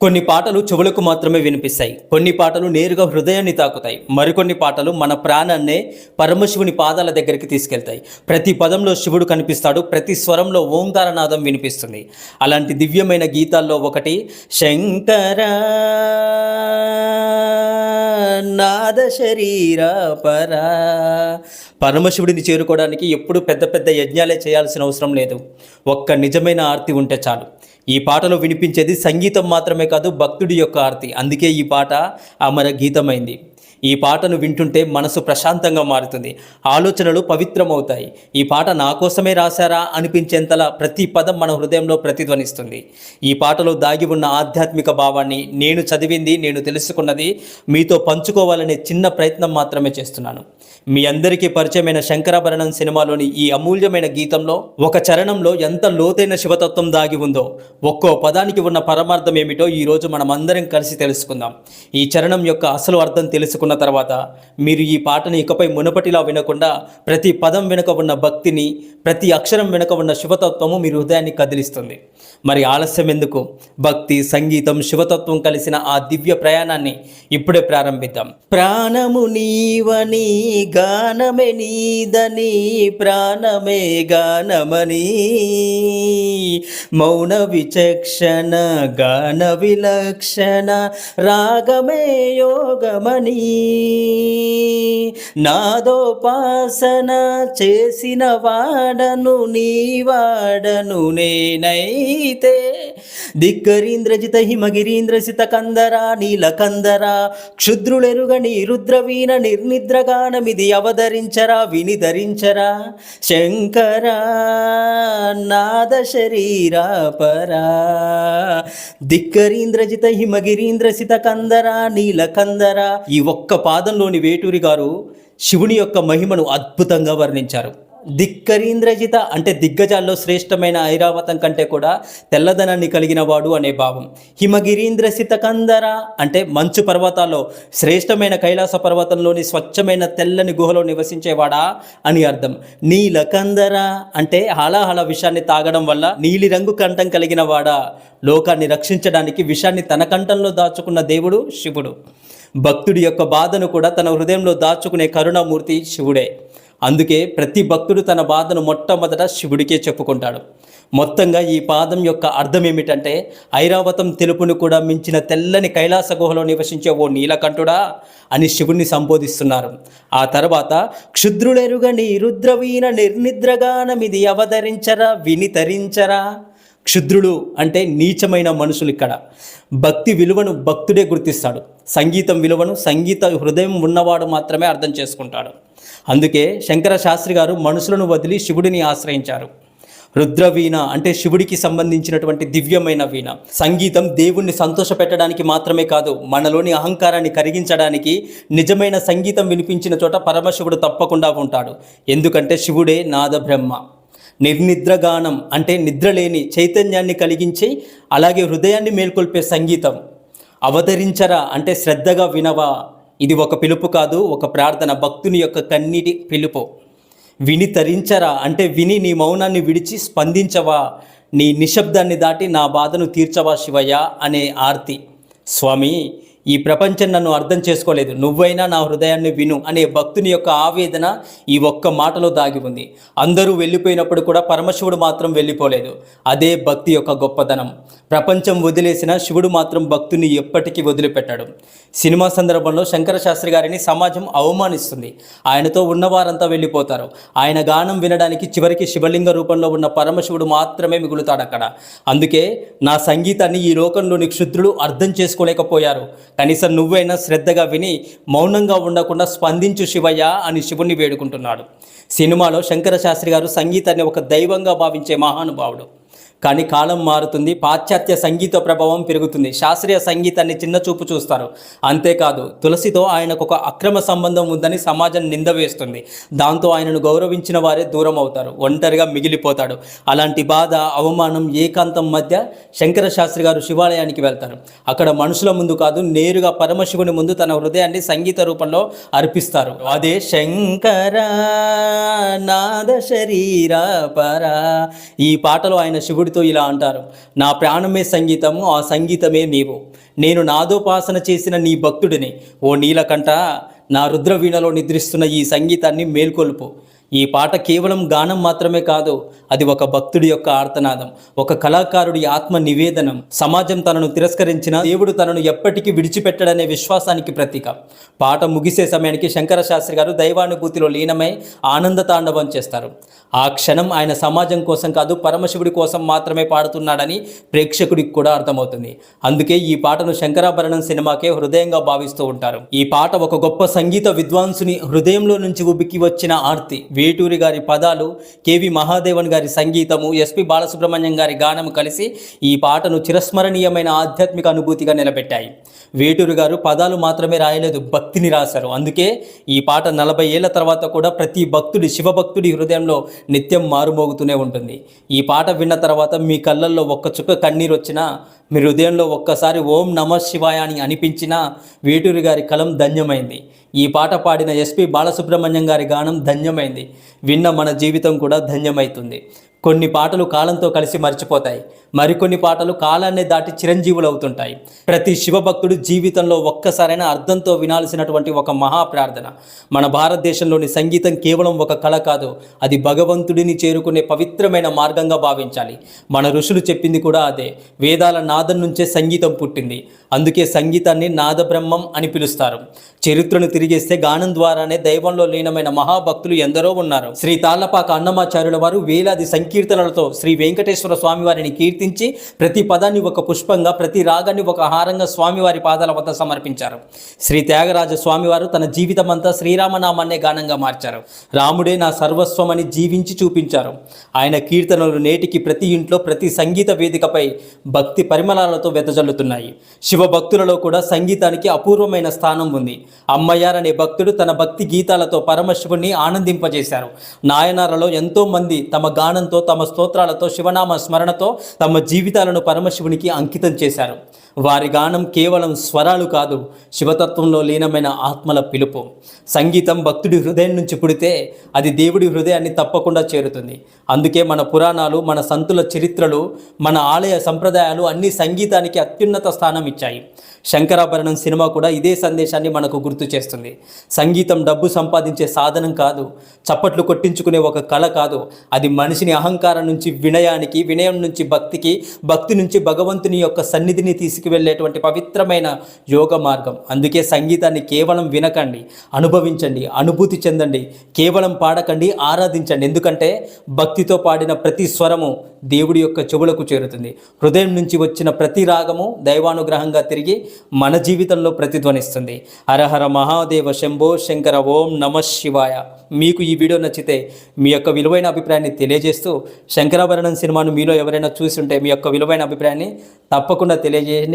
కొన్ని పాటలు చెవులకు మాత్రమే వినిపిస్తాయి. కొన్ని పాటలు నేరుగా హృదయాన్ని తాకుతాయి. మరికొన్ని పాటలు మన ప్రాణాన్నే పరమశివుని పాదాల దగ్గరికి తీసుకెళ్తాయి. ప్రతి పదంలో శివుడు కనిపిస్తాడు. ప్రతి స్వరంలో ఓంకారనాదం వినిపిస్తుంది. అలాంటి దివ్యమైన గీతాల్లో ఒకటి శంకర నాద శరీర పరా. పరమశివుడిని చేరుకోవడానికి ఎప్పుడు పెద్ద పెద్ద యజ్ఞాలే చేయాల్సిన అవసరం లేదు. ఒక్క నిజమైన ఆర్తి ఉంటే చాలు. ఈ పాటలో వినిపించేది సంగీతం మాత్రమే కాదు, భక్తుడి యొక్క ఆర్తి. అందుకే ఈ పాట అమర గీతమైంది. ఈ పాటను వింటుంటే మనసు ప్రశాంతంగా మారుతుంది, ఆలోచనలు పవిత్రమవుతాయి. ఈ పాట నా కోసమే రాశారా అనిపించేంతలా ప్రతి పదం మన హృదయంలో ప్రతిధ్వనిస్తుంది. ఈ పాటలో దాగి ఉన్న ఆధ్యాత్మిక భావాన్ని నేను చదివింది, నేను తెలుసుకున్నది మీతో పంచుకోవాలనే చిన్న ప్రయత్నం మాత్రమే చేస్తున్నాను. మీ అందరికీ పరిచయమైన శంకరాభరణం సినిమాలోని ఈ అమూల్యమైన గీతంలో ఒక చరణంలో ఎంత లోతైన శివతత్వం దాగి ఉందో, ఒక్కో పదానికి ఉన్న పరమార్థం ఏమిటో ఈరోజు మనం అందరం కలిసి తెలుసుకుందాం. ఈ చరణం యొక్క అసలు అర్థం తెలుసుకున్న తర్వాత మీరు ఈ పాటని ఇకపై మునుపటిలా వినకుండా ప్రతి పదం వెనుక ఉన్న భక్తిని, ప్రతి అక్షరం వెనుక ఉన్న శివతత్వము మీ హృదయాన్ని కదిలిస్తుంది. మరి ఆలస్యం ఎందుకు? భక్తి, సంగీతం, శివతత్వం కలిసిన ఆ దివ్య ప్రయాణాన్ని ఇప్పుడే ప్రారంభిద్దాం. ప్రాణము నీవని గానమే నీదని, ప్రాణమే గానమని, మౌన విచక్షణ గాన విలక్షణ, రాగమే యోగమని, నాదోపాసన చేసిన వాడను నీవాడను నేనైతే, దిక్కరీంద్రజిత హిమగిరీంద్రసిత కందర నీలకందర, క్షుద్రులెరుగని రుద్రవీణ నిర్నిద్రగానమిది అవతరించరా వినిధరించరా, శంకర నాద శరీర పరా, దిక్కరీంద్రజిత హిమగిరీంద్రసిత కందర నీలకందర. ఈ ఒక్క పాదంలోని వేటూరి గారు శివుని యొక్క మహిమను అద్భుతంగా వర్ణించారు. దిక్కరీంద్రజిత అంటే దిగ్గజాల్లో శ్రేష్టమైన ఐరావతం కంటే కూడా తెల్లదనాన్ని కలిగిన వాడు అనే భావం. హిమగిరీంద్రసిత కందర అంటే మంచు పర్వతాల్లో శ్రేష్టమైన కైలాస పర్వతంలోని స్వచ్ఛమైన తెల్లని గుహలో నివసించేవాడా అని అర్థం. నీలకందర అంటే హలాహల విషాన్ని తాగడం వల్ల నీలి రంగు కంఠం కలిగిన వాడా, లోకాన్ని రక్షించడానికి విషాన్ని తన కంఠంలో దాచుకున్న దేవుడు శివుడు. భక్తుడి యొక్క బాధను కూడా తన హృదయంలో దాచుకునే కరుణామూర్తి శివుడే. అందుకే ప్రతి భక్తుడు తన బాధను మొట్టమొదట శివుడికే చెప్పుకుంటాడు. మొత్తంగా ఈ పాదం యొక్క అర్థం ఏమిటంటే, ఐరావతం తెలుపును కూడా మించిన తెల్లని కైలాస గుహలో నివసించే ఓ నీలకంఠుడా అని శివుణ్ణి సంబోధిస్తున్నారు. ఆ తర్వాత క్షుద్రులెరుగని రుద్రవీణ నిర్నిద్రగానమిది అవతరించరా వినితరించరా. క్షుద్రులు అంటే నీచమైన మనుషులు. ఇక్కడ భక్తి విలువను భక్తుడే గుర్తిస్తాడు. సంగీతం విలువను సంగీత హృదయం ఉన్నవాడు మాత్రమే అర్థం చేసుకుంటాడు. అందుకే శంకర శాస్త్రి గారు మనుషులను వదిలి శివుడిని ఆశ్రయించారు. రుద్రవీణ అంటే శివుడికి సంబంధించినటువంటి దివ్యమైన వీణ. సంగీతం దేవుణ్ణి సంతోషపెట్టడానికి మాత్రమే కాదు, మనలోని అహంకారాన్ని కరిగించడానికి. నిజమైన సంగీతం వినిపించిన చోట పరమశివుడు తప్పకుండా ఉంటాడు. ఎందుకంటే శివుడే నాద బ్రహ్మ. నిర్నిద్రగానం అంటే నిద్రలేని చైతన్యాన్ని కలిగించి అలాగే హృదయాన్ని మేల్కొల్పే సంగీతం. అవతరించరా అంటే శ్రద్ధగా వినవా. ఇది ఒక పిలుపు కాదు, ఒక ప్రార్థన, భక్తుని యొక్క కన్నీటి పిలుపు. వినితరించరా అంటే విని నీ మౌనాన్ని విడిచి స్పందించవా, నీ నిశ్శబ్దాన్ని దాటి నా బాధను తీర్చవా శివయ్య అనే ఆర్తి. స్వామి, ఈ ప్రపంచం నన్ను అర్థం చేసుకోలేదు, నువ్వైనా నా హృదయాన్ని విను అనే భక్తుని యొక్క ఆవేదన ఈ ఒక్క మాటలో దాగి ఉంది. అందరూ వెళ్ళిపోయినప్పుడు కూడా పరమశివుడు మాత్రం వెళ్ళిపోలేదు. అదే భక్తి యొక్క గొప్పతనం. ప్రపంచం వదిలేసిన శివుడు మాత్రం భక్తుని ఎప్పటికీ వదిలిపెట్టాడు. సినిమా సందర్భంలో శంకర శాస్త్రి గారిని సమాజం అవమానిస్తుంది. ఆయనతో ఉన్నవారంతా వెళ్ళిపోతారు. ఆయన గానం వినడానికి చివరికి శివలింగ రూపంలో ఉన్న పరమశివుడు మాత్రమే మిగులుతాడు అక్కడ. అందుకే నా సంగీతాన్ని ఈ లోకంలోని క్షుద్రులు అర్థం చేసుకోలేకపోయారు. కనీసం నువ్వైనా శ్రద్ధగా విని మౌనంగా ఉండకుండా స్పందించు శివయ్య అని శివుణ్ణి వేడుకుంటున్నాడు. సినిమాలో శంకర శాస్త్రి గారు సంగీతాన్ని ఒక దైవంగా భావించే మహానుభావుడు. కానీ కాలం మారుతుంది, పాశ్చాత్య సంగీత ప్రభావం పెరుగుతుంది. శాస్త్రీయ సంగీతాన్ని చిన్న చూపు చూస్తారు. అంతేకాదు తులసితో ఆయనకు ఒక అక్రమ సంబంధం ఉందని సమాజం నింద వేస్తుంది. దాంతో ఆయనను గౌరవించిన వారే దూరం అవుతారు, ఒంటరిగా మిగిలిపోతాడు. అలాంటి బాధ, అవమానం, ఏకాంతం మధ్య శంకర శాస్త్రి గారు శివాలయానికి వెళ్తారు. అక్కడ మనుషుల ముందు కాదు, నేరుగా పరమశివుని ముందు తన హృదయాన్ని సంగీత రూపంలో అర్పిస్తారు. అదే శంకర నాద శరీర పరా. ఈ పాటలో ఆయన శివుడితో దేవుడితో ఇలా అంటారు, నా ప్రాణమే సంగీతము, ఆ సంగీతమే నీవు. నేను నాదోపాసన చేసిన నీ భక్తుడిని. ఓ నీలకంఠ, నా రుద్రవీణలో నిద్రిస్తున్న ఈ సంగీతాన్ని మేల్కొల్పు. ఈ పాట కేవలం గానం మాత్రమే కాదు, అది ఒక భక్తుడి యొక్క ఆర్తనాదం, ఒక కళాకారుడి ఆత్మ నివేదనం. సమాజం తనను తిరస్కరించిన దేవుడు తనను ఎప్పటికీ విడిచిపెట్టడనే విశ్వాసానికి ప్రతీక. పాట ముగిసే సమయానికి శంకర శాస్త్రి గారు దైవానుభూతిలో లీనమై ఆనంద తాండవం చేస్తారు. ఆ క్షణం ఆయన సమాజం కోసం కాదు, పరమశివుడి కోసం మాత్రమే పాడుతున్నాడని ప్రేక్షకుడికి కూడా అర్థమవుతుంది. అందుకే ఈ పాటను శంకరాభరణం సినిమాకే హృదయంగా భావిస్తూ ఉంటారు. ఈ పాట ఒక గొప్ప సంగీత విద్వాంసుని హృదయంలో నుంచి ఉబికి వచ్చిన ఆర్తి. వేటూరి గారి పదాలు, కేవి మహాదేవన్ గారి సంగీతము, ఎస్పి బాలసుబ్రహ్మణ్యం గారి గానము కలిసి ఈ పాటను చిరస్మరణీయమైన ఆధ్యాత్మిక అనుభూతిగా నిలబెట్టాయి. వేటూరి గారు పదాలు మాత్రమే రాయలేదు, భక్తిని రాశారు. అందుకే ఈ పాట 40 ఏళ్ల తర్వాత కూడా ప్రతి భక్తుడి, శివభక్తుడి హృదయంలో నిత్యం మారుమోగుతూనే ఉంటుంది. ఈ పాట విన్న తర్వాత మీ కళ్ళల్లో ఒక్క చుక్క కన్నీరు వచ్చినా, మీ హృదయంలో ఒక్కసారి ఓం నమ శివాయ అని అనిపించినా వేటూరి గారి కలం ధన్యమైంది. ఈ పాట పాడిన ఎస్పి బాలసుబ్రహ్మణ్యం గారి గానం ధన్యమైంది. విన్న మన జీవితం కూడా ధన్యమవుతుంది. కొన్ని పాటలు కాలంతో కలిసి మర్చిపోతాయి, మరికొన్ని పాటలు కాలాన్ని దాటి చిరంజీవులు అవుతుంటాయి. ప్రతి శివభక్తుడు జీవితంలో ఒక్కసారైనా అర్థంతో వినాల్సినటువంటి ఒక మహా ప్రార్థన. మన భారతదేశంలోని సంగీతం కేవలం ఒక కళ కాదు, అది భగవంతుడిని చేరుకునే పవిత్రమైన మార్గంగా భావించాలి. మన ఋషులు చెప్పింది కూడా అదే. వేదాల నాదం నుంచే సంగీతం పుట్టింది. అందుకే సంగీతాన్ని నాదబ్రహ్మం అని పిలుస్తారు. చరిత్రను తిరిగేస్తే గానం ద్వారానే దైవంలో లీనమైన మహాభక్తులు ఎందరో ఉన్నారు. శ్రీ తాళ్లపాక అన్నమాచార్యుల వారు వేలాది సంకీర్తనలతో శ్రీ వెంకటేశ్వర స్వామి వారిని కీర్తించి ప్రతి పదాన్ని ఒక పుష్పంగా, ప్రతి రాగాన్ని ఒక హారంగా స్వామివారి పాదాల వద్ద సమర్పించారు. శ్రీ త్యాగరాజ స్వామివారు తన జీవితమంతా శ్రీరామనామాన్నే గానంగా మార్చారు. రాముడే నా సర్వస్వం అని జీవించి చూపించారు. ఆయన కీర్తనలు నేటికి ప్రతి ఇంట్లో, ప్రతి సంగీత వేదికపై భక్తి పరిమళాలతో వెదజల్లుతున్నాయి. శివభక్తులలో కూడా సంగీతానికి అపూర్వమైన స్థానం ఉంది. అమ్మయ్యార్ అనే భక్తుడు తన భక్తి గీతాలతో పరమశివుణ్ణి ఆనందింపజేశారు. నాయనారలో ఎంతో మంది తమ గానంతో, తమ స్తోత్రాలతో, శివనామ స్మరణతో తమ జీవితాలను పరమశివునికి అంకితం చేశారు. వారి గానం కేవలం స్వరాలు కాదు, శివతత్వంలో లీనమైన ఆత్మల పిలుపు. సంగీతం భక్తుడి హృదయం నుంచి పుడితే అది దేవుడి హృదయాన్ని తప్పకుండా చేరుతుంది. అందుకే మన పురాణాలు, మన సంతుల చరిత్రలు, మన ఆలయ సంప్రదాయాలు అన్ని సంగీతానికి అత్యున్నత స్థానం ఇచ్చాయి. శంకరాభరణం సినిమా కూడా ఇదే సందేశాన్ని మనకు గుర్తు చేస్తుంది. సంగీతం డబ్బు సంపాదించే సాధనం కాదు, చప్పట్లు కొట్టించుకునే ఒక కళ కాదు. అది మనిషిని అహంకారం నుంచి వినయానికి, వినయం నుంచి భక్తికి, భక్తి నుంచి భగవంతుని యొక్క సన్నిధిని తీసుకువెళ్ళేటువంటి పవిత్రమైన యోగ మార్గం. అందుకే సంగీతాన్ని కేవలం వినకండి, అనుభవించండి, అనుభూతి చెందండి. కేవలం పాడకండి, ఆరాధించండి. ఎందుకంటే భక్తితో పాడిన ప్రతి స్వరము దేవుడి యొక్క చెవులకు చేరుతుంది. హృదయం నుంచి వచ్చిన ప్రతి రాగము దైవానుగ్రహంగా తిరిగి మన జీవితంలో ప్రతిధ్వనిస్తుంది. హరహర మహాదేవ శంభో శంకర, ఓం నమ శివాయ. మీకు ఈ వీడియో నచ్చితే మీ యొక్క విలువైన అభిప్రాయాన్ని తెలియజేస్తూ, శంకరాభరణం సినిమాను మీలో ఎవరైనా చూసి ఉంటే మీ యొక్క విలువైన అభిప్రాయాన్ని తప్పకుండా తెలియజేయండి.